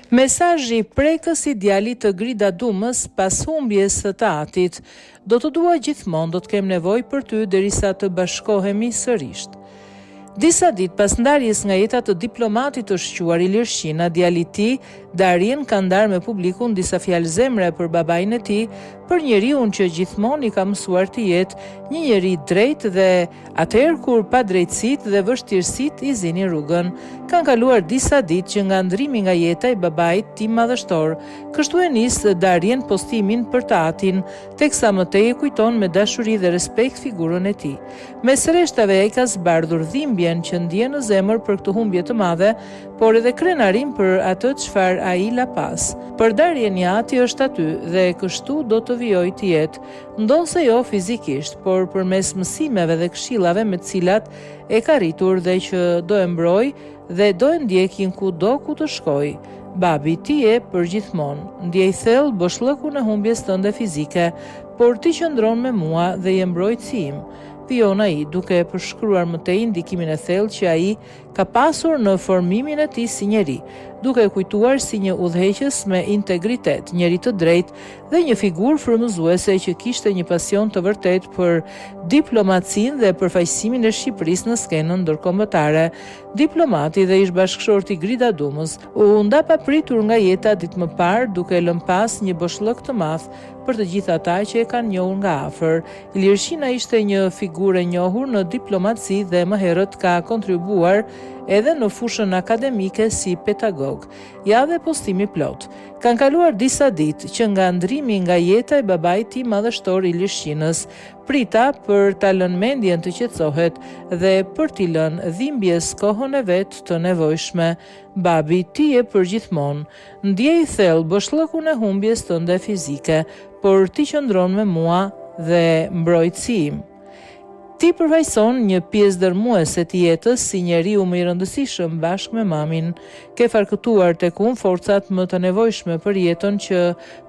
Mesazhi prekës i djalit të Grida Dumës pas humbjes së të atit: do të dua gjithmonë, do të kem nevojë për ty derisa të bashkohemi sërish. Disa ditë pas ndarjes nga jeta të diplomatit të shquar Ilirshina, djali i tij, Darien, ka ndarë me publikun disa fjalë zemre për babain e tij, për njeriu që gjithmonë i ka mësuar të jetë një njeri drejt dhe atëherë kur pa drejtësitë dhe vështirësitë i zini rrugën. Kanë kaluar disa ditë që nga ndrimi nga jeta i babait tim madhështor, kështu e nis Darien postimin për të atin, teksa më tej e kujton me dashuri dhe respekt figurën e tij. Mes rreshtave ai ka zbardhur dhimbjen që ndjen në zemër për këtë humbje të madhe, por edhe krenarim për atë çfarë ai la pas. Për Darien ati është aty dhe kështu do të vijojë të jetë, ndonse jo fizikisht, por përmes mësimeve dhe këshillave me të cilat e ka rritur dhe që do e mbroj dhe do e ndjekin kudo ku të shkoj. Babi ti e për gjithmonë, ndjej thellë boshllëkun e humbjes tënde fizike, por ti qëndron me mua dhe je mbrojtësi im. Pion ai, duke përshkruar më tej ndikimin e thellë që ai ka pasur në formimin e tij si njeri, duke e kujtuar si një udhëheqës me integritet, njeri të drejtë dhe një figurë frymëzuese që kishte një pasion të vërtetë për diplomacinë dhe përfaqësimin e Shqipërisë në skenën ndërkombëtare. Diplomati dhe ish bashkëshorti Grida Dumës u nda papritur nga jeta ditë më parë, duke lënë pas një boshllëk të madh për të gjithë ata që e kanë njohur nga afër. Ilirshina ishte një figurë e njohur në diplomaci dhe më herët ka kontribuar edhe në fushën akademike si pedagog. Ja dhe postimi plot. Kanë kaluar disa ditë që nga ndrimi nga jeta e babait tim madhështor Ilirshinës, prita për ta lënë mendjen të qetësohet dhe për t'i lënë dhimbjes kohën e vet të nevojshme. Babi ti e për gjithmonë, ndjej thellë boshllëkun e humbjes tënde fizike, por ti qëndron me mua dhe mbrojtësi im. Ti përfaqëson një pjesë dërmuese të jetës si njeriu më i rëndësishëm bashkë me mamin. Ke farkëtuar tek unë forcat më të nevojshme për jetën që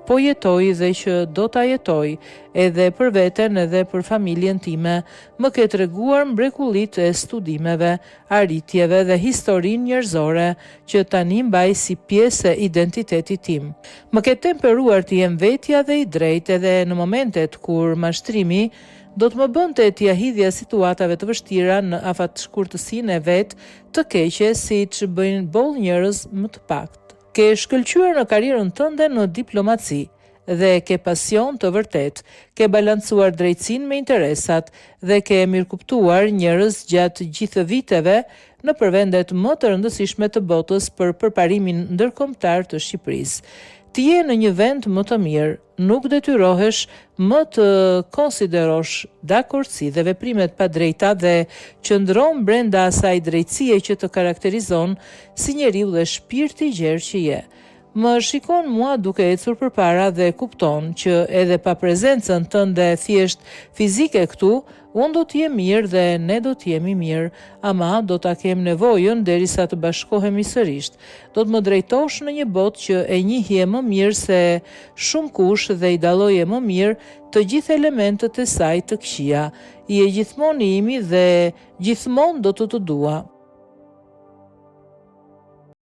po jetoj dhe që do ta jetoj, edhe për veten edhe për familjen time. Më ke treguar mrekullitë e studimeve, arritjeve dhe historinë njerëzore që tani mbaj si pjesë e identitetit tim. Më ke temperuar të jem vetja dhe i drejtë edhe në momentet kur mashtrimi do të më bënte t'ia hidhja situatave të vështira në afat shkurtësinë e vet të keqe siç bëjnë boll njerëz më të pakt. Ke shkëlqyer në karrierën tënde në diplomaci dhe ke pasion të vërtet, ke balancuar drejtësinë me interesat dhe ke mirëkuptuar njerëz gjatë gjithë viteve në vendet më të rëndësishme të botës për përparimin ndërkombëtar të Shqipërisë. Ti je në një vend më të mirë, nuk detyrohesh më të konsiderosh dakordsi dhe veprimet pa drejta dhe qëndron brenda asaj drejtësie që të karakterizon si njeriu dhe shpirti i gjerë që je. Më shikon mua duke ecur përpara dhe kupton që edhe pa prezencën tënde thjesht fizike këtu, unë do t'jem mirë dhe ne do t'jemi mirë, ama do t'a kem nevojën derisa të bashkohemi sërish. Do të më drejtosh në një botë që e njihje më mirë se shumë kush dhe i dalloje më mirë të gjithë elementët e saj të këqija. I e gjithmonë imi dhe gjithmonë do të dua.